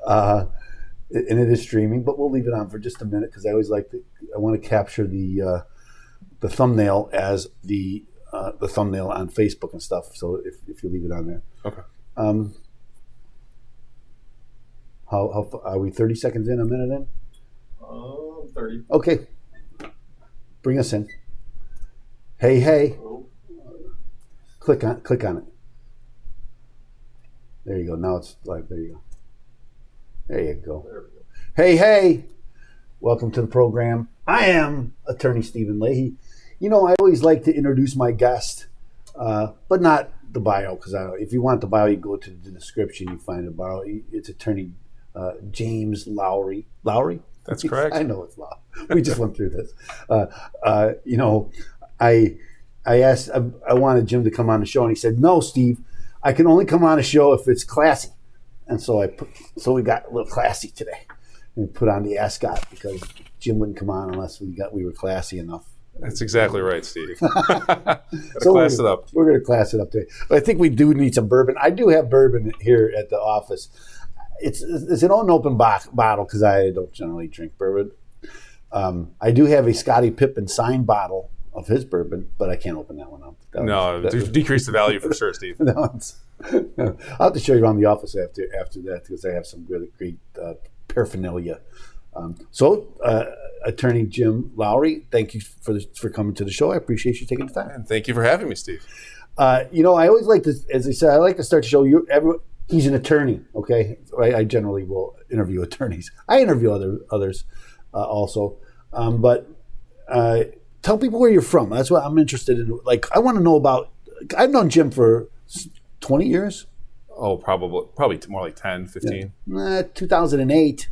uh, and it is streaming, but we'll leave it on for just a minute because I want to capture the thumbnail as the thumbnail on Facebook and stuff. So if you leave it on there, okay. How are we? 30 seconds in, a minute in? 30. Okay, bring us in. Hey. Oh. Click on it. There you go. Now it's live. There you go. There you go. There we go. Hey. Welcome to the program. I am Attorney Stephen Leahy. You know, I always like to introduce my guest, but not the bio, because if you want the bio, you go to the description, you find the bio. It's Attorney James Lowry. Lowry? That's correct. I know it's Lowry. We just went through this. You know, I asked, I wanted Jim to come on the show, and he said, "No, Steve, I can only come on a show if it's classy." And so we got a little classy today. We put on the ascot because Jim wouldn't come on unless we were classy enough. That's exactly right, Steve. So class it up. We're going to class it up today. But I think we do need some bourbon. I do have bourbon here at the office. It's an unopened bottle because I don't generally drink bourbon. I do have a Scottie Pippen signed bottle of his bourbon, but I can't open that one up. Decrease the value for sure, Steve. I'll have to show you around the office after that because I have some really great paraphernalia. Attorney Jim Lowry, thank you for coming to the show. I appreciate you taking the time. And thank you for having me, Steve. You know, I always like to, as I said, I like to start the show. He's an attorney, okay? I generally will interview attorneys. I interview others also, but tell people where you're from. That's what I'm interested in. Like, I want to know about. I've known Jim for 20 years. Oh, probably more like 10, 15. Yeah. 2008.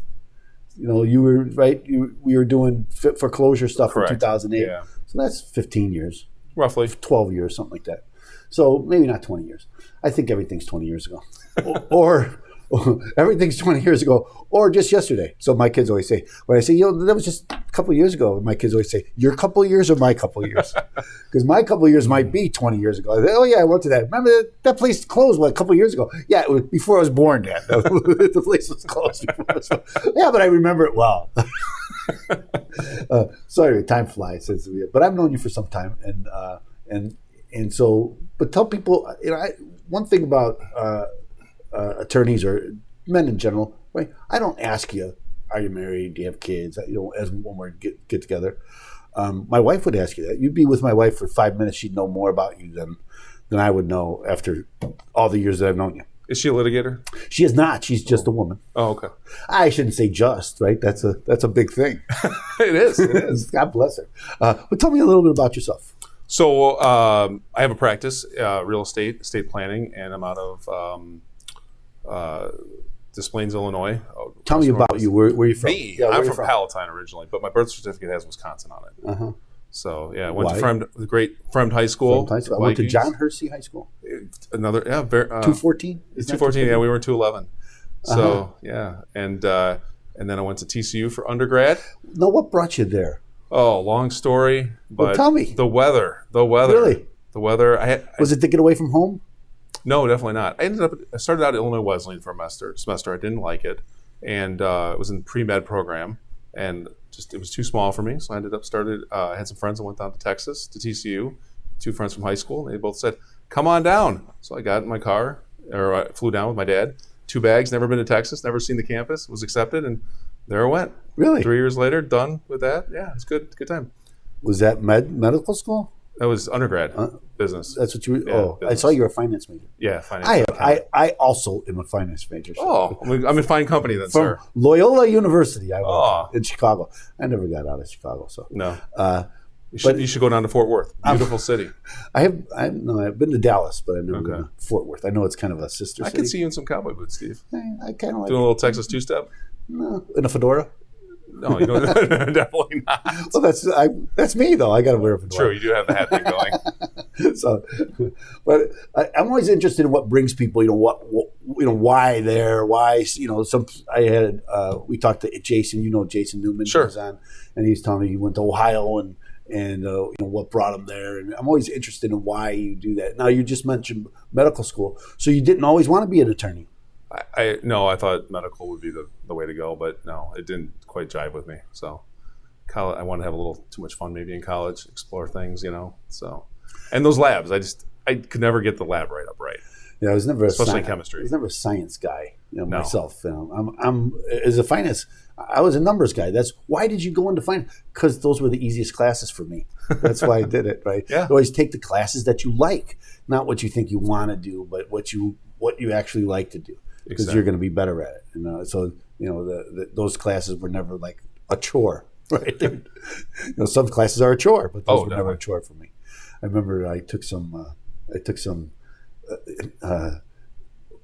You know, you were right. We were doing foreclosure stuff Correct. in 2008. Yeah. So that's 15 years, Roughly. 12 years, something like that. So maybe not 20 years. I think everything's 20 years ago, or everything's 20 years ago, or just yesterday. So my kids always say, when I say, that was just a couple of years ago, my kids always say, your couple of years or my couple of years? Because my couple of years might be 20 years ago. I say, oh, yeah, I went to that. Remember that place closed, a couple of years ago? Yeah, it was before I was born, Dad. The place was closed before I was born. Yeah, but I remember it well. Sorry, time flies. But I've known you for some time. And so, but tell people, one thing about attorneys or men in general, right? I don't ask you, are you married? Do you have kids? As when we get together, my wife would ask you that. You'd be with my wife for 5 minutes. She'd know more about you than I would know after all the years that I've known you. Is she a litigator? She is not. She's just a woman. Oh, okay. I shouldn't say just, right? That's a big thing. It is. God bless her. But tell me a little bit about yourself. So I have a practice, real estate planning, and I'm out of Des Plaines, Illinois. Tell me about you. Where are you from? Me? I'm from Palatine originally, but my birth certificate has Wisconsin on it. Uh-huh. So yeah, I went to the great Fremd High School. I went to John Hersey High School. 214? It's 214. Yeah, we were in 211. So yeah, and then I went to TCU for undergrad. Now, what brought you there? Oh, long story. But well, tell me. The weather. Really? The weather. Was it to get away from home? No, definitely not. I started out at Illinois Wesleyan for a semester. I didn't like it, and it was in the pre-med program, and it was too small for me. So I ended up I had some friends that went down to Texas to TCU. 2 friends from high school, and they both said, "Come on down." So I got in my car, or I flew down with my dad. 2 bags. Never been to Texas. Never seen the campus. Was accepted, and there I went. Really? 3 years later, done with that. Yeah, it's good. Good time. Was that medical school? That was undergrad business. That's what you were. Yeah, I saw you were a finance major. Yeah, finance. I also am a finance major. So. Oh, I'm in fine company then, From sir. Loyola University. I went in Chicago. I never got out of Chicago, so no. You should go down to Fort Worth. Beautiful city. I've been to Dallas, but I've never been to Fort Worth. I know it's kind of a sister city. I can see you in some cowboy boots, Steve. I kind of like doing a little Texas two-step. No, in a fedora. No, you don't. Definitely not. Well, that's me though. I got to wear a fedora. True, you do have the hat thing going. So, but I'm always interested in what brings people. Why there? Why we talked to Jason. Jason Newman. Sure. Was on, and he's telling me he went to Ohio and and what brought them there. And I'm always interested in why you do that. Now, you just mentioned medical school, so you didn't always want to be an attorney. No, I thought medical would be the way to go, but no, it didn't quite jive with me. So college, I wanted to have a little too much fun maybe in college, explore things, So, and those labs, I could never get the lab right. Yeah, I was never especially in chemistry. I was never a science guy, No. myself. I'm as a finance. I was a numbers guy. That's why did you go into finance? Because those were the easiest classes for me. That's why I did it. Right. Yeah. You always take the classes that you like, not what you think you want to do, but what you actually like to do, because Exactly. you're going to be better at it. So those classes were never like a chore. Right. Some classes are a chore, but those were never a chore for me. I remember I took some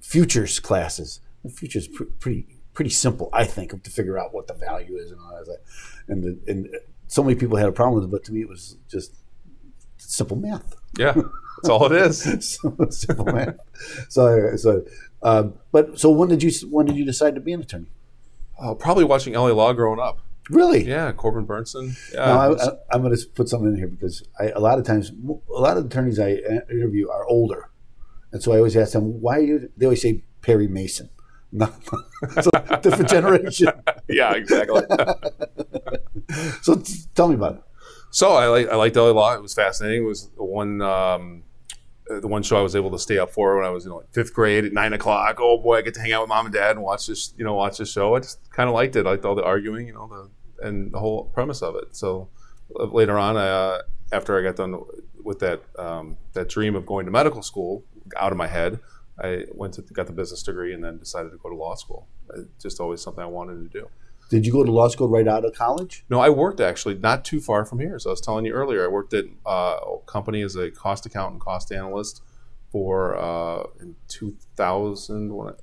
futures classes. The futures pretty simple, I think, to figure out what the value is and all that. And so many people had a problem with it, but to me it was just simple math. Yeah, that's all it is. Simple math. So when did you decide to be an attorney? Probably watching LA Law growing up. Really? Yeah, Corbin Burnson. Yeah, Now, I'm going to put something in here because a lot of times, a lot of the attorneys I interview are older. And so I always ask them, why are you, they always say Perry Mason. No, so different generation. Yeah, exactly. So tell me about it. So I liked LA Law. It was fascinating. It was the one show I was able to stay up for when I was in fifth grade at 9 o'clock. Oh boy, I get to hang out with mom and dad and watch this show. I just kind of liked it. I liked all the arguing, and the whole premise of it. So later on, after I got done with that dream of going to medical school out of my head, I got the business degree and then decided to go to law school. Just always something I wanted to do. Did you go to law school right out of college? No, I worked actually not too far from here. So I was telling you earlier, I worked at a company as a cost accountant, cost analyst for in 2000 when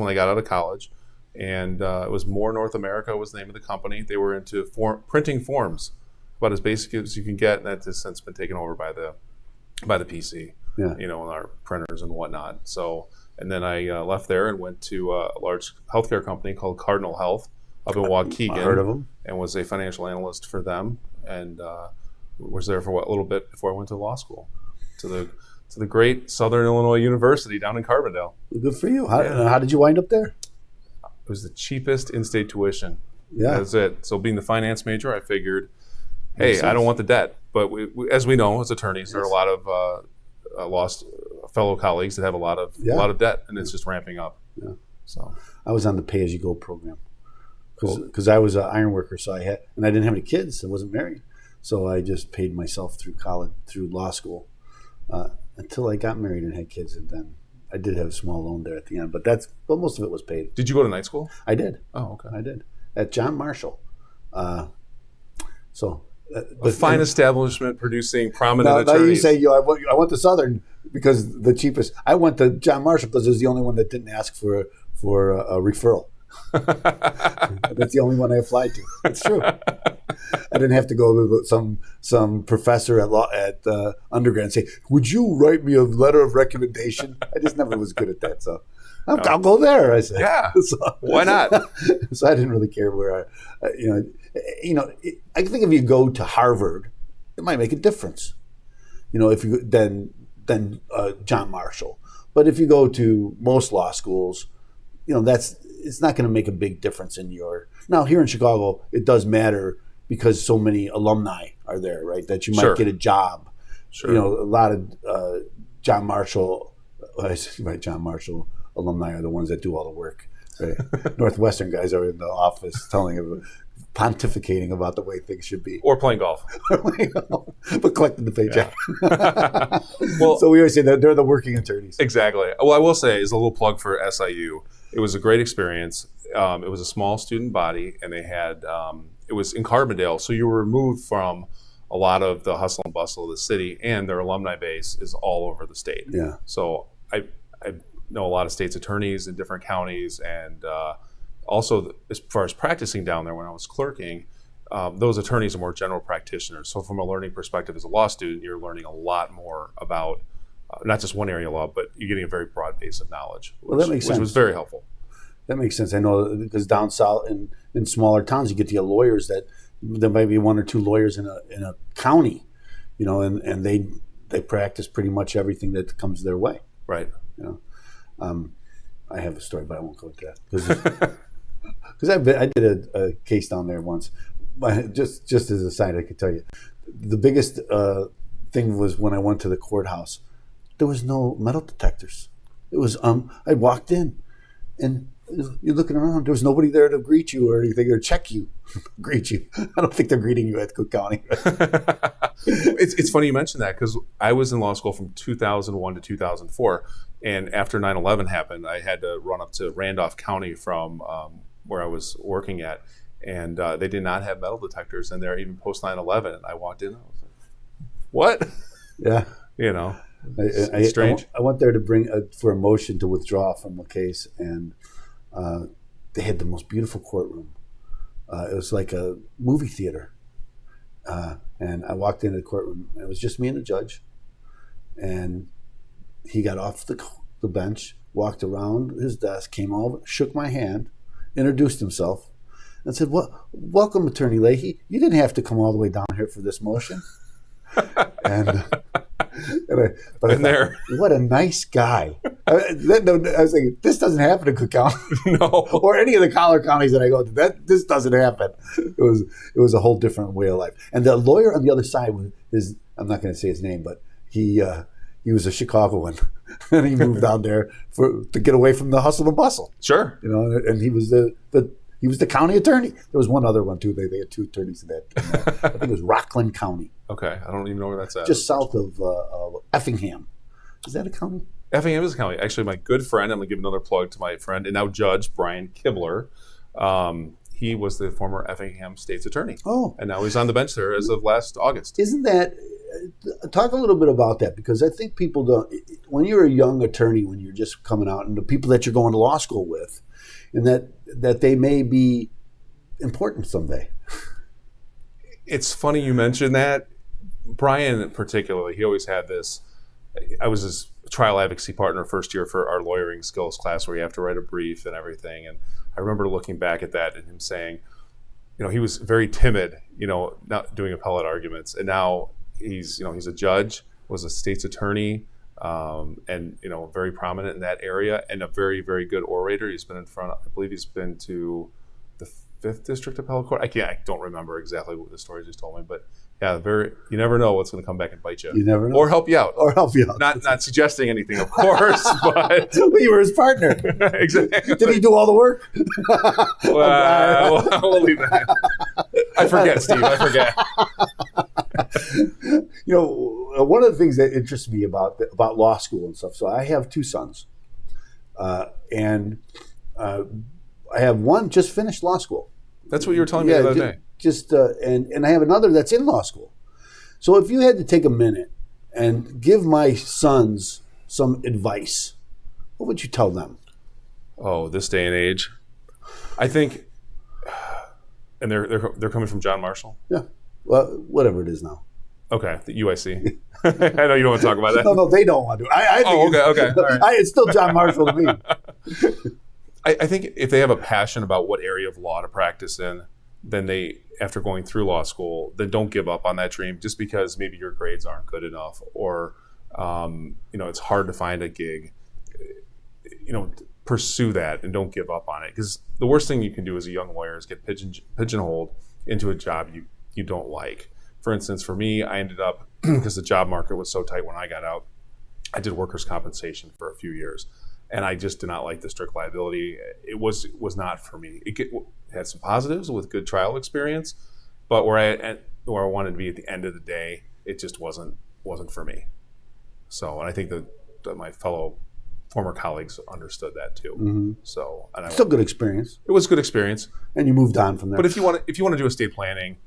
I got out of college. And it was More North America was the name of the company. They were into printing forms, about as basic as you can get, and that has since been taken over by the PC. Yeah. And our printers and whatnot. So, and then I left there and went to a large healthcare company called Cardinal Health up in Waukegan. I heard of them. And was a financial analyst for them, and was there for a little bit before I went to law school, to the great Southern Illinois University down in Carbondale. Good for you. How did you wind up there? It was the cheapest in-state tuition. Yeah. That's it. So being the finance major, I figured, hey, I don't want the debt. But we, as we know, as attorneys, there are a lot of lost fellow colleagues that have a lot of debt, and it's just ramping up. Yeah. So I was on the pay-as-you-go program because I was an iron worker, so I didn't have any kids. I wasn't married, so I just paid myself through college, through law school, until I got married and had kids, and then I did have a small loan there at the end. But most of it was paid. did you go to night school? I did. Oh, okay. I did at John Marshall. A fine establishment producing prominent now attorneys. you say, I went to Southern because the cheapest. I went to John Marshall because it was the only one that didn't ask for a referral. That's the only one I applied to. It's true. I didn't have to go to some professor at undergrad and say, "Would you write me a letter of recommendation?" I just never was good at that. So I'll go there. I said, Yeah. So, Why not? So I didn't really care where I think if you go to Harvard, it might make a difference. If you then John Marshall. But if you go to most law schools, it's not going to make a big difference in your. Now here in Chicago, it does matter because so many alumni are there, right? That you might Sure. get a job. Sure. A lot of John Marshall alumni are the ones that do all the work. Right? Northwestern guys are in the office pontificating about the way things should be. Or playing golf. But collecting the paycheck. Well, So we always say that they're the working attorneys. exactly. Well, I will say, as a little plug for SIU, it was a great experience. It was a small student body, and they had it was in Carbondale, so you were removed from a lot of the hustle and bustle of the city, and their alumni base is all over the state. Yeah. So I know a lot of state's attorneys in different counties, and also as far as practicing down there when I was clerking, those attorneys are more general practitioners. So from a learning perspective as a law student, you're learning a lot more about not just one area of law, but you're getting a very broad base of knowledge, That makes sense. which was very helpful. That makes sense. I know because down south in smaller towns, you get the lawyers that there might be one or two lawyers in a county, and they practice pretty much everything that comes their way. Right. I have a story, but I won't go into that because I did a case down there once. Just as a side, I could tell you, the biggest thing was when I went to the courthouse. There was no metal detectors. It was I walked in, and you're looking around. There was nobody there to greet you or anything or check you, greet you. I don't think they're greeting you at Cook County. It's funny you mentioned that because I was in law school from 2001 to 2004, and after 9/11 happened, I had to run up to Randolph County from where I was working at, and they did not have metal detectors in there even post 9/11. And I walked in, and I was like, "What?" Yeah, It's strange. I went there to bring for a motion to withdraw from a case, and they had the most beautiful courtroom. It was like a movie theater. And I walked into the courtroom, and it was just me and the judge. And he got off the bench, walked around his desk, came over, shook my hand, introduced himself, and said, "Welcome, Attorney Leahy. You didn't have to come all the way down here for this motion." and there. What a nice guy. I was thinking, this doesn't happen in Cook County. No. Or any of the collar counties that I go to. This doesn't happen. It was a whole different way of life. And the lawyer on the other side is, I'm not going to say his name, but he was a Chicagoan. And he moved down there to get away from the hustle and bustle. Sure. And he was the county attorney. There was one other one too. They had two attorneys in that. I think it was Rockland County. Okay, I don't even know where that's at. Just south of Effingham. Is that a county? Effingham is a county. Actually, my good friend, I'm going to give another plug to my friend and now Judge Brian Kibler. He was the former Effingham State's attorney. Oh. And now he's on the bench there as of last August. Isn't that, talk a little bit about that, because I think people don't, when you're a young attorney, when you're just coming out, and the people that you're going to law school with, and that they may be important someday. It's funny you mentioned that. Brian particularly, he always had this. I was his trial advocacy partner first year for our lawyering skills class where you have to write a brief and everything. And I remember looking back at that and him saying, he was very timid, not doing appellate arguments. And now he's a judge, was a state's attorney, and, very prominent in that area and a very, very good orator. He's been in front, I believe he's been to the 5th District Appellate Court. I don't remember exactly what the stories he's told me, but yeah, you never know what's going to come back and bite you. You never know. Or help you out. Not suggesting anything, of course, but... Well, you were his partner. Exactly. Did he do all the work? Well, we'll leave that. I forget, Steve. I forget. One of the things that interests me about law school and stuff, so I have two sons. And I have one just finished law school. That's what you were telling me the other day. And I have another that's in law school. So if you had to take a minute and give my sons some advice, what would you tell them? Oh, this day and age, I think, and they're coming from John Marshall. Yeah, well, whatever it is now. Okay, the UIC. I know you don't want to talk about that. No, they don't want to. I think okay. All right. It's still John Marshall to me. I think if they have a passion about what area of law to practice in, then they, after going through law school, then don't give up on that dream just because maybe your grades aren't good enough or, it's hard to find a gig. Pursue that and don't give up on it. Because the worst thing you can do as a young lawyer is get pigeonholed into a job you don't like. For instance, for me, I ended up, because the job market was so tight when I got out, I did workers' compensation for a few years. And I just did not like the strict liability. It was not for me. It had some positives with good trial experience, but where I wanted to be at the end of the day, it just wasn't for me. So, and I think that my fellow former colleagues understood that too. Mm-hmm. So, and still good experience. It was good experience, and you moved on from there. But if you want to do estate planning,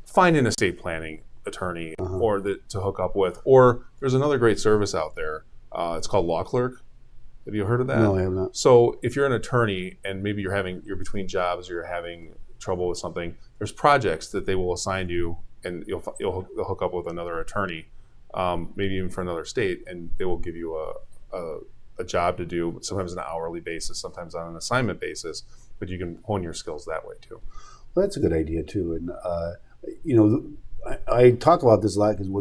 find an estate planning attorney or to hook up with. Or there's another great service out there. It's called Law Clerk. Have you heard of that? No, I have not. So if you're an attorney and maybe you're between jobs or you're having trouble with something, there's projects that they will assign you, and you'll hook up with another attorney, maybe even for another state, and they will give you a job to do, sometimes on an hourly basis, sometimes on an assignment basis, but you can hone your skills that way too. Well, that's a good idea too. And I talk about this a lot because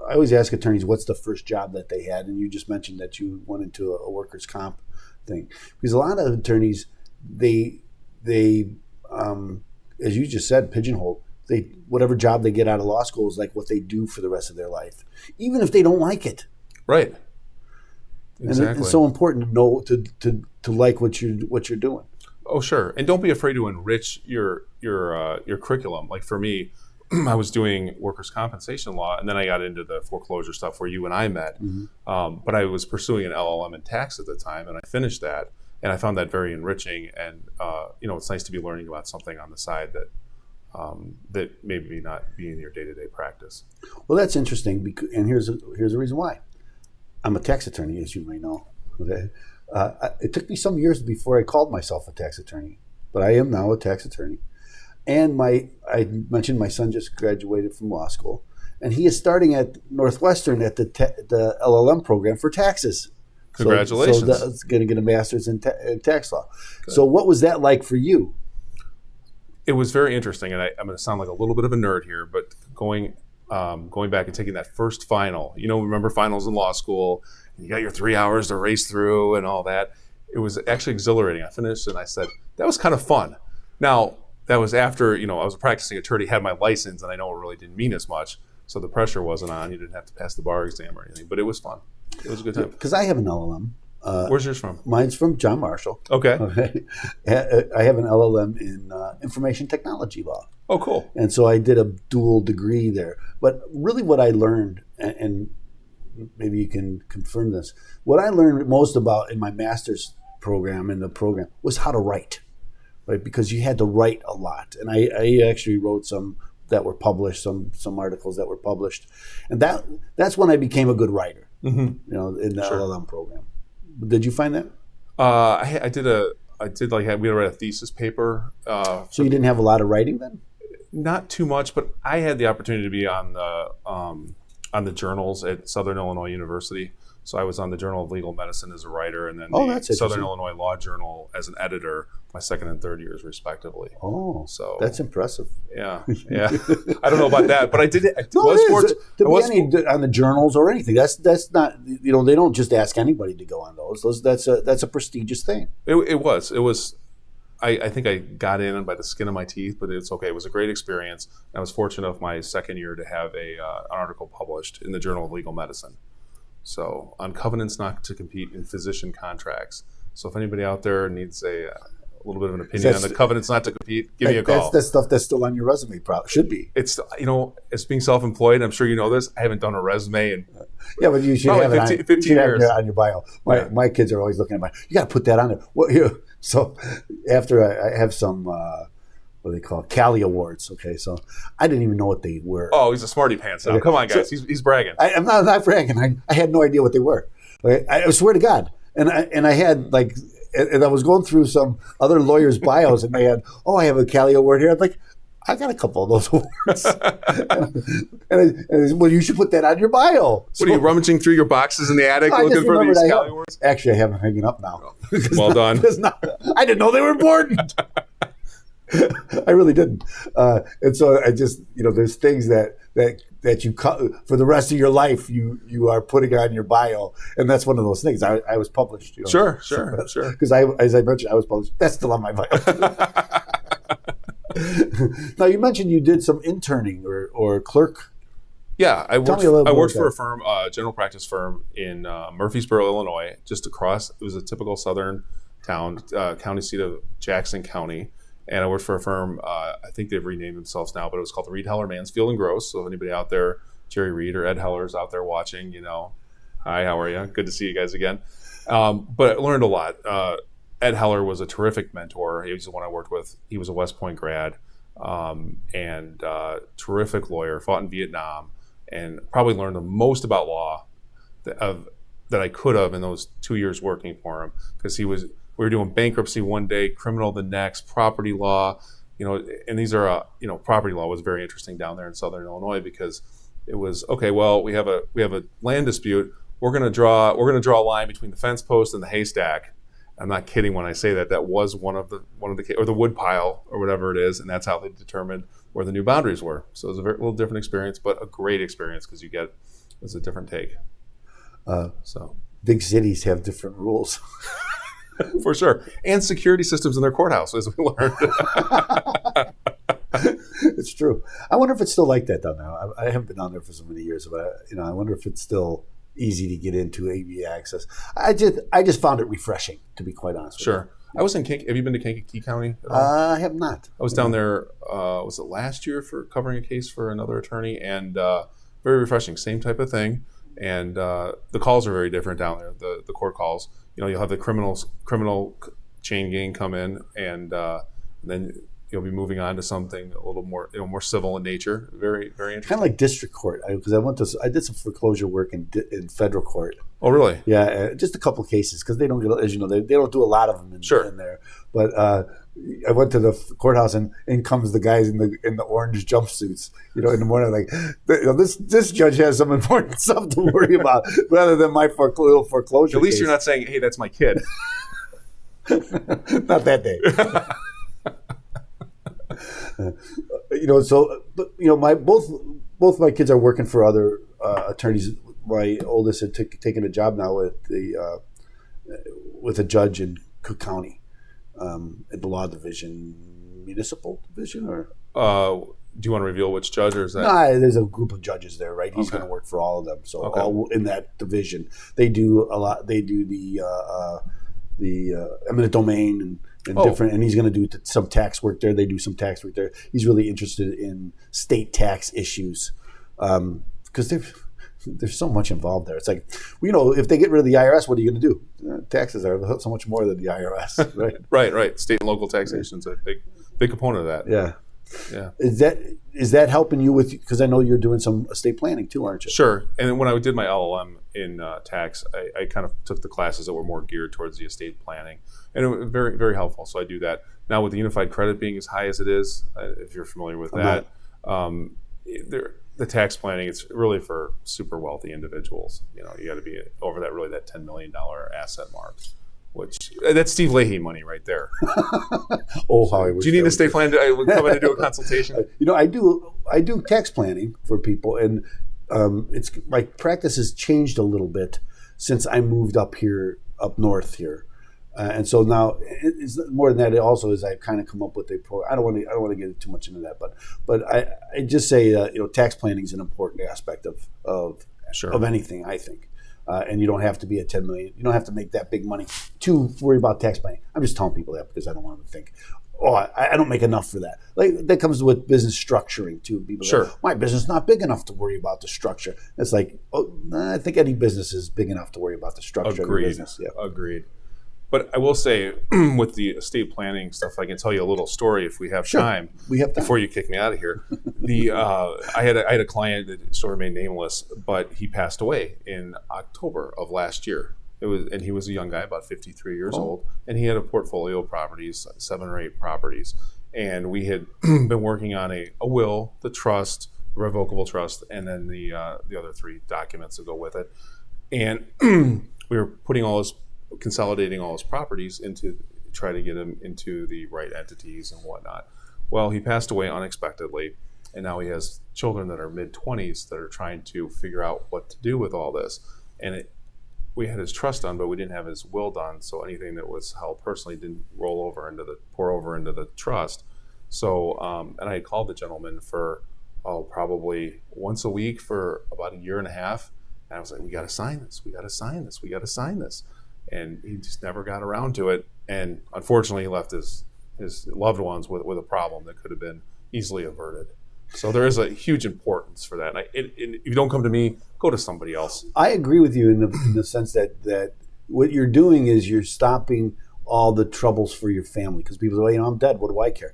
I always ask attorneys what's the first job that they had, and you just mentioned that you went into a workers' comp thing. Because a lot of attorneys, they as you just said, pigeonhole. Whatever job they get out of law school is like what they do for the rest of their life, even if they don't like it. Right. Exactly. And it's so important to know to like what you're doing. Oh, sure. And don't be afraid to enrich your curriculum. Like for me, I was doing workers' compensation law, and then I got into the foreclosure stuff where you and I met. Mm-hmm. But I was pursuing an LL.M in tax at the time, and I finished that, and I found that very enriching. And it's nice to be learning about something on the side that maybe not be in your day-to-day practice. Well, that's interesting, and here's a reason why. I'm a tax attorney, as you may know. Okay, it took me some years before I called myself a tax attorney, but I am now a tax attorney. And I mentioned my son just graduated from law school, and he is starting at Northwestern at the LL.M program for taxes. Congratulations! So that's going to get a master's in tax law. Good. So what was that like for you? It was very interesting, and I'm going to sound like a little bit of a nerd here, but going back and taking that first final, remember finals in law school, and you got your 3 hours to race through and all that. It was actually exhilarating. I finished and I said, that was kind of fun. Now, that was after, I was a practicing attorney, had my license, and I know it really didn't mean as much, so the pressure wasn't on. You didn't have to pass the bar exam or anything, but it was fun. It was a good time. Because I have an LL.M. Where's yours from? Mine's from John Marshall. Okay. I have an LL.M. in information technology law. Oh, cool. And so I did a dual degree there. But really what I learned, and maybe you can confirm this, what I learned most about in my master's program, was how to write, right? Because you had to write a lot. And I actually wrote some that were published, some articles that were published. And that's when I became a good writer, in the Sure. LL.M. program. Did you find that? I did we had to write a thesis paper. So you didn't have a lot of writing then? Not too much, but I had the opportunity to be on the journals at Southern Illinois University. So I was on the Journal of Legal Medicine as a writer, and then the Southern Illinois Law Journal as an editor, my second and third years respectively. Oh, so that's impressive. Yeah. I don't know about that, but I did it. On the journals or anything. That's not, they don't just ask anybody to go on those. That's a prestigious thing. It was. I think I got in by the skin of my teeth, but it's okay. It was a great experience. I was fortunate enough my second year to have an article published in the Journal of Legal Medicine. So on covenants not to compete in physician contracts. So if anybody out there needs a little bit of an opinion on the covenants not to compete, give me a call. That's the stuff that's still on your resume, probably should be. It's as being self-employed, I'm sure you know this. I haven't done a resume in but you should have 15 years on your bio. My kids are always looking at you got to put that on there. So after I have some what do they call it? Cali Awards. Okay, so I didn't even know what they were. Oh, he's a smarty pants now. Come on, guys, he's bragging. I'm not bragging. I had no idea what they were. Okay? I swear to God. And I had and I was going through some other lawyers' bios, and they had, I have a Cali Award here. I'm like, I got a couple of those awards. and well, you should put that on your bio. What are you rummaging through your boxes in the attic looking for these Cali Awards? Actually, I have them hanging up now. Well done. I didn't know they were important. I really didn't. And so I just, there's things that you for the rest of your life you are putting on your bio, and that's one of those things. I was published. Sure. Because as I mentioned, I was published. That's still on my bio. Now you mentioned you did some interning or clerk. Yeah, I worked for a firm, general practice firm in Murfreesboro, Illinois, just across. It was a typical southern town, county seat of Jackson County. And I worked for a firm, I think they've renamed themselves now, but it was called Reed Heller Mansfield and Gross. So if anybody out there, Jerry Reed or Ed Heller's out there watching, hi, how are you? Good to see you guys again. But I learned a lot. Ed Heller was a terrific mentor. He was the one I worked with. He was a West Point grad and terrific lawyer, fought in Vietnam, and probably learned the most about law that I could have in those 2 years working for him, because we were doing bankruptcy one day, criminal the next, property law, and these are, property law was very interesting down there in Southern Illinois, because it was, okay, well, we have a land dispute. We're going to draw a line between the fence post and the haystack. I'm not kidding when I say that. That was one of the or the wood pile or whatever it is, and that's how they determined where the new boundaries were. So it was a little different experience, but a great experience because it's a different take. So big cities have different rules. For sure, and security systems in their courthouse, as we learned. It's true. I wonder if it's still like that though now. I haven't been down there for so many years, but I wonder if it's still easy to get into AV access. I just found it refreshing, to be quite honest with you. Sure. I was in Have you been to Kankakee County at all? I have not. I was down there, was it last year, for covering a case for another attorney, and very refreshing. Same type of thing. And the calls are very different down there, the court calls. You'll have the criminal chain gang come in, and then you'll be moving on to something a little more, more civil in nature. Very, very interesting. Kind of like district court, because I did some foreclosure work in federal court. Oh, really? Yeah, just a couple cases because they don't get, as you know, they don't do a lot of them in there. But I went to the courthouse and in comes the guys in the orange jumpsuits. In the morning, like this judge has some important stuff to worry about rather than my little foreclosure. At least case. you're not saying, "Hey, that's my kid." Not that day. My both my kids are working for other attorneys. My oldest had taken a job now with a judge in Cook County at the law division, municipal division, or. Do you want to reveal which judge, or is that? Nah, there's a group of judges there, right? He's Okay. going to work for all of them, so Okay. all in that division. They do a lot. They do the eminent domain and different, and he's going to do some tax work there. They do some tax work there. He's really interested in state tax issues because there's so much involved there. It's like, if they get rid of the IRS, what are you going to do? Taxes are so much more than the IRS, right? Right. State and local taxation is a big component of that. Yeah. Yeah. Is that helping you with? Because I know you're doing some estate planning too, aren't you? Sure. And when I did my LL.M in tax, I kind of took the classes that were more geared towards the estate planning, and it was very, very helpful. So I do that now with the unified credit being as high as it is. If you're familiar with that, the tax planning, it's really for super wealthy individuals. You got to be over that $10 million asset mark. Which that's Steve Leahy money right there. Oh, how I wish. Do you need an estate plan to come in and do a consultation? I do tax planning for people, and it's my practice has changed a little bit since I moved up north here, and so now it's more than that. It also is I've kind of come up with a pro. I don't want to get too much into that, but I just say tax planning is an important aspect of anything, I think. And you don't have to be at $10 million. You don't have to make that big money to worry about tax planning. I'm just telling people that because I don't want them to think, I don't make enough for that. Like that comes with business structuring too. People sure. Like, my business is not big enough to worry about the structure. It's like, I think any business is big enough to worry about the structure of the business. Yeah. Agreed. But I will say, with the estate planning stuff, I can tell you a little story if we have time. We have time. Before you kick me out of here. I had a client that still remained nameless, but he passed away in October of last year. And he was a young guy, about 53 years old, and he had a portfolio of properties, 7 or 8 properties. And we had been working on a will, the trust, the revocable trust, and then the other 3 documents that go with it. And we were consolidating all his properties into try to get him into the right entities and whatnot. Well, he passed away unexpectedly, and now he has children that are mid-20s that are trying to figure out what to do with all this. And we had his trust done, but we didn't have his will done, so anything that was held personally didn't pour over into the trust. So, and I had called the gentleman for probably once a week for about a year and a half, and I was like, we got to sign this, we got to sign this, we got to sign this. And he just never got around to it. And unfortunately, he left his loved ones with a problem that could have been easily averted. So there is a huge importance for that. And if you don't come to me, go to somebody else. I agree with you in the sense that what you're doing is you're stopping all the troubles for your family, because people say, I'm dead. What do I care?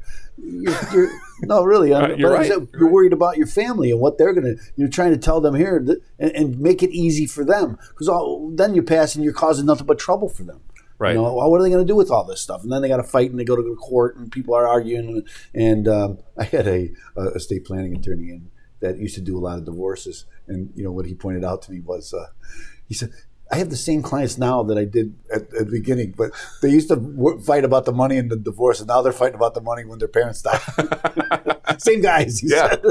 No, really. You're right. You're worried about your family and what they're going to. You're trying to tell them here and make it easy for them, because then you pass and you're causing nothing but trouble for them. Right. What are they going to do with all this stuff? And then they got to fight and they go to court and people are arguing. And I had a estate planning attorney that used to do a lot of divorces. And what he pointed out to me was, he said, I have the same clients now that I did at the beginning, but they used to fight about the money in the divorce, and now they're fighting about the money when their parents die. Same guys, he said.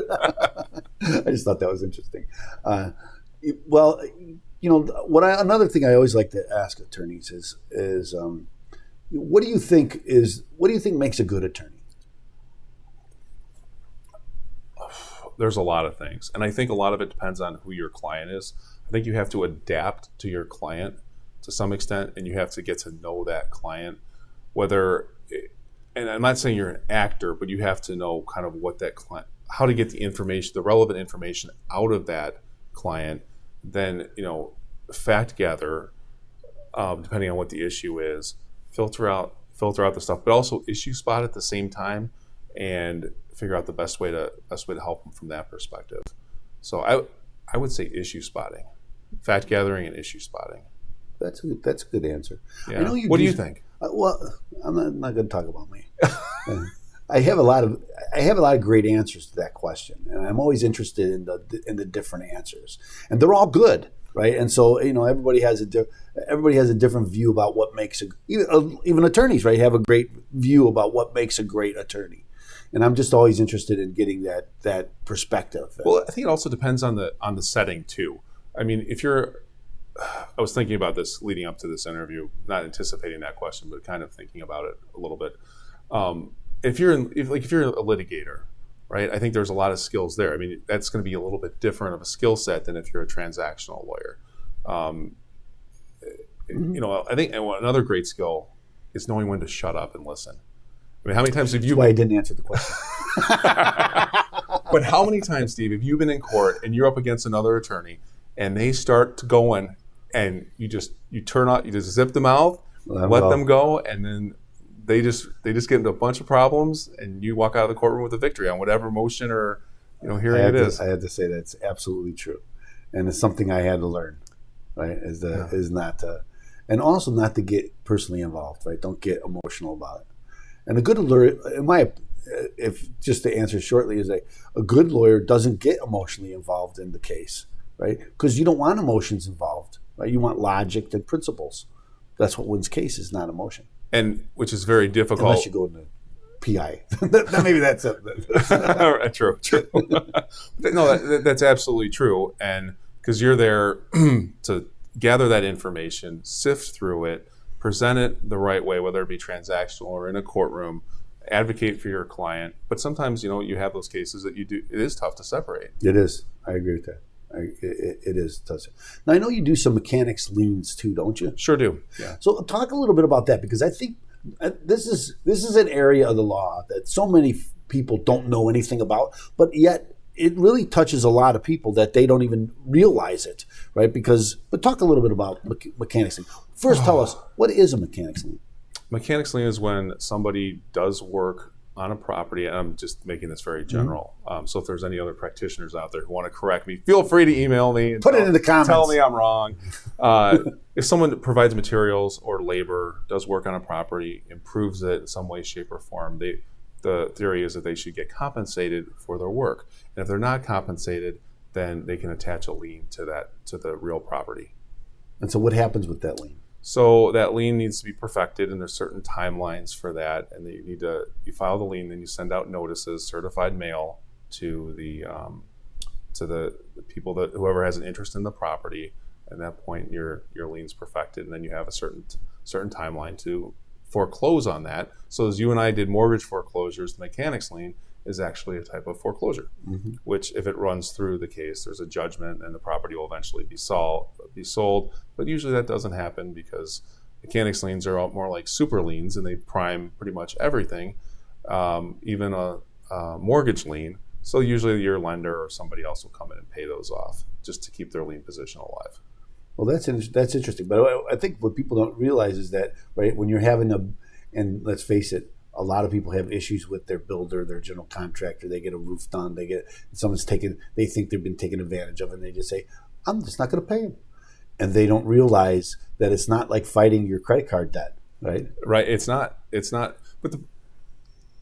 I just thought that was interesting. Well, another thing I always like to ask attorneys is what do you think makes a good attorney? There's a lot of things, and I think a lot of it depends on who your client is. I think you have to adapt to your client to some extent, and you have to get to know that client. And I'm not saying you're an actor, but you have to know kind of what that client, how to get the information, the relevant information out of that client. Then, fact gather, depending on what the issue is, filter out the stuff, but also issue spot at the same time, and figure out the best way to help them from that perspective. So I would say issue spotting, fact gathering, and issue spotting. That's a good answer. Yeah. I know what do you think? Well, I'm not going to talk about me. I have a lot of great answers to that question, and I'm always interested in the different answers, and they're all good, right? And so everybody has a different view about what makes even attorneys, right, have a great view about what makes a great attorney. And I'm just always interested in getting that perspective. Well, I think it also depends on the setting too. I mean, I was thinking about this leading up to this interview, not anticipating that question, but kind of thinking about it a little bit. If you're a litigator, right? I think there's a lot of skills there. I mean, that's going to be a little bit different of a skill set than if you're a transactional lawyer. I think another great skill is knowing when to shut up and listen. I mean, how many times have you? That's why I didn't answer the question. But how many times, Steve, have you been in court and you're up against another attorney and they start going and you just zip the mouth, let them go, and then they just get into a bunch of problems and you walk out of the courtroom with a victory on whatever motion or hearing it is. I had to say that's absolutely true, and it's something I had to learn. Right, is not to, and also not to get personally involved. Right, don't get emotional about it. And a good lawyer, if just to answer shortly, is a good lawyer doesn't get emotionally involved in the case, right? Because you don't want emotions involved, right? You want logic and principles. That's what wins cases, not emotion. And which is very difficult. Unless you go into PI. Maybe that's it. True. No, that's absolutely true. And because you're there to gather that information, sift through it, present it the right way, whether it be transactional or in a courtroom, advocate for your client. But sometimes, you have those cases that it is tough to separate. It is. I agree with that. It is tough. Now, I know you do some mechanics liens too, don't you? Sure do. Yeah. So talk a little bit about that, because I think this is an area of the law that so many people don't know anything about, but yet it really touches a lot of people that they don't even realize it, right? But talk a little bit about mechanics lien. First, tell us, what is a mechanics lien? Mechanics lien is when somebody does work on a property, and I'm just making this very general. Mm-hmm. So if there's any other practitioners out there who want to correct me, feel free to email me. And Put it in the comments. Tell me I'm wrong. If someone provides materials or labor, does work on a property, improves it in some way, shape, or form, the theory is that they should get compensated for their work. And if they're not compensated, then they can attach a lien to the real property. And so what happens with that lien? So that lien needs to be perfected, and there's certain timelines for that. And you file the lien, then you send out notices, certified mail, to the people whoever has an interest in the property. At that point, your lien's perfected, and then you have a certain timeline to foreclose on that. So as you and I did mortgage foreclosures, the mechanics lien is actually a type of foreclosure, mm-hmm. which if it runs through the case, there's a judgment and the property will eventually be sold. But usually that doesn't happen because mechanics liens are more like super liens, and they prime pretty much everything, even a mortgage lien. So usually your lender or somebody else will come in and pay those off just to keep their lien position alive. Well, that's interesting. But I think what people don't realize is that, right, when you're having and let's face it, a lot of people have issues with their builder, their general contractor. They get a roof done. They think they've been taken advantage of, and they just say, I'm just not going to pay them. And they don't realize that it's not like fighting your credit card debt, right? Right. It's not. But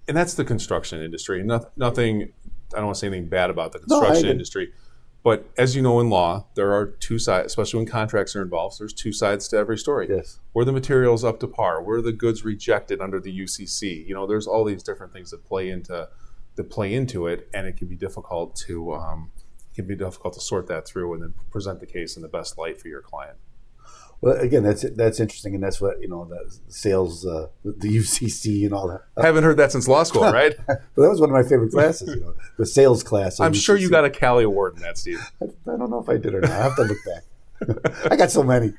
and that's the construction industry. Nothing. I don't want to say anything bad about the construction industry, But as you know, in law, there are two sides, especially when contracts are involved. There's two sides to every story. Yes. Were the materials up to par? Were the goods rejected under the UCC? There's all these different things that play into it, and it can be difficult to sort that through and then present the case in the best light for your client. Well, again, that's interesting, and that's what the sales, the UCC, and all that. I haven't heard that since law school, right? But that was one of my favorite classes, the sales class. I'm sure you got a Cali Award in that, Steve. I don't know if I did or not. I have to look back. I got so many.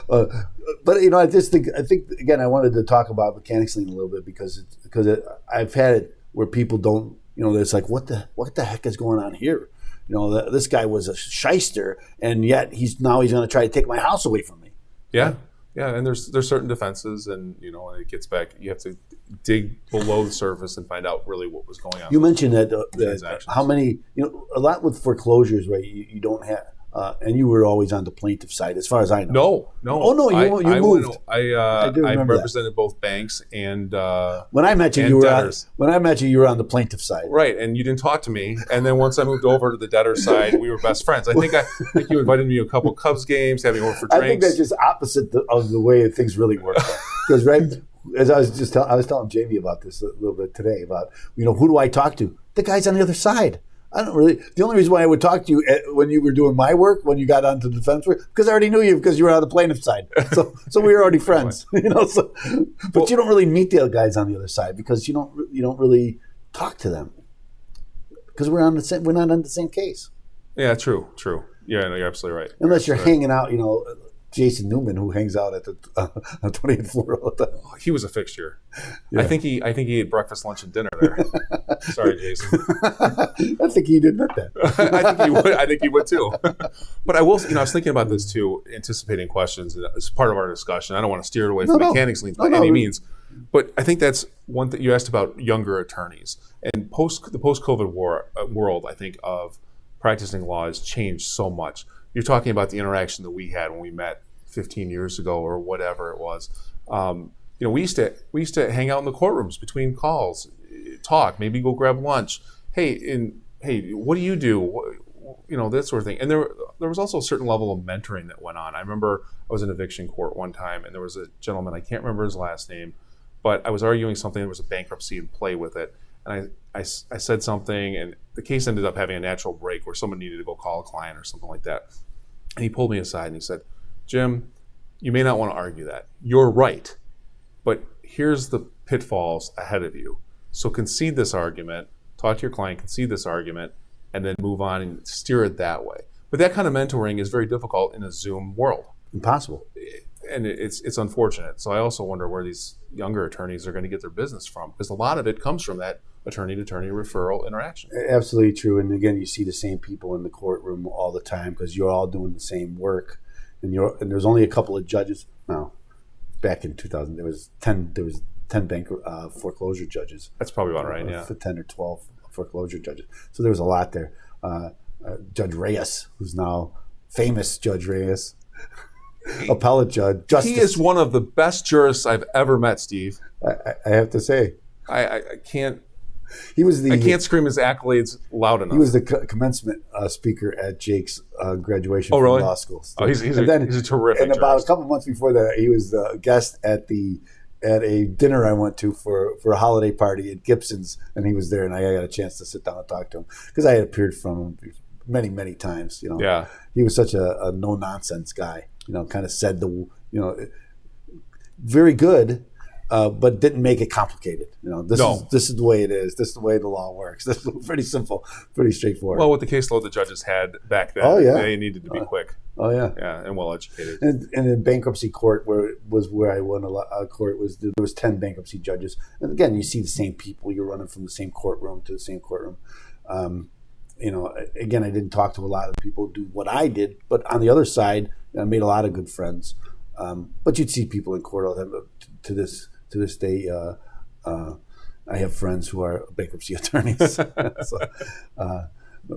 But I think again, I wanted to talk about mechanics lien a little bit because I've had it where people don't. It's like, what the heck is going on here? This guy was a shyster, and yet he's going to try to take my house away from me. Yeah, and there's certain defenses, and and it gets back. You have to dig below the surface and find out really what was going on. You mentioned that how many, a lot with foreclosures, right? You don't have. And you were always on the plaintiff side, as far as I know. No. Oh no, you moved. I do remember represented both banks and when I met you, you were on the plaintiff side, right? And you didn't talk to me. And then once I moved over to the debtor side, we were best friends. I think you invited me to a couple Cubs games, had me over for drinks. I think that's just opposite of the way things really work. Because as I was telling Jamie about this a little bit today about who do I talk to? The guys on the other side. I don't really. The only reason why I would talk to you when you were doing my work, when you got onto the defense work, because I already knew you because you were on the plaintiff side. So we were already friends, But you don't really meet the other guys on the other side because you don't really talk to them because we're not on the same case. Yeah, true. Yeah, no, you're absolutely right. Unless you're hanging out, Jason Newman, who hangs out at the 28th floor all the time. He was a fixture. Yeah. I think he ate breakfast, lunch, and dinner there. Sorry, Jason. I think he did that. I think he would too. But I will. I was thinking about this too, anticipating questions as part of our discussion. I don't want to steer it away from mechanics liens by any means. But I think that's one that you asked about younger attorneys and the post-COVID world. I think of practicing law has changed so much. You're talking about the interaction that we had when we met 15 years ago or whatever it was. We used to hang out in the courtrooms between calls, talk, maybe go grab lunch. Hey, what do you do? That sort of thing. And there was also a certain level of mentoring that went on. I remember I was in eviction court one time, and there was a gentleman, I can't remember his last name, but I was arguing something. There was a bankruptcy in play with it. And I said something, and the case ended up having a natural break where someone needed to go call a client or something like that. And he pulled me aside and he said, Jim, you may not want to argue that. You're right, but here's the pitfalls ahead of you. So concede this argument, talk to your client, concede this argument, and then move on and steer it that way. But that kind of mentoring is very difficult in a Zoom world. Impossible. And it's unfortunate. So I also wonder where these younger attorneys are going to get their business from, because a lot of it comes from that attorney-to-attorney referral interaction. Absolutely true. And again, you see the same people in the courtroom all the time because you're all doing the same work. And there's only a couple of judges. No, back in 2000, there was 10 foreclosure judges. That's probably about right, yeah. 10 or 12 foreclosure judges. So there was a lot there. Judge Reyes, who's now famous Judge Reyes, appellate judge. Justice. He is one of the best jurists I've ever met, Steve. I have to say. I can't. I can't scream his accolades loud enough. He was the commencement speaker at Jake's graduation from law school. Oh, he's a terrific. And about a couple months before that, he was the guest at a dinner I went to for a holiday party at Gibson's, and he was there, and I got a chance to sit down and talk to him because I had appeared from him many times. Yeah. He was such a no nonsense guy. Kind of said very good. But didn't make it complicated. This is the way it is. This is the way the law works. This is pretty simple, pretty straightforward. Well, with the caseload the judges had back then, they needed to be quick. Oh yeah, and well educated. And in bankruptcy court, where I won a court, there was 10 bankruptcy judges. And again, you see the same people. You're running from the same courtroom to the same courtroom. Again, I didn't talk to a lot of people who do what I did, but on the other side, I made a lot of good friends. But you'd see people in court all the time. To this day, I have friends who are bankruptcy attorneys.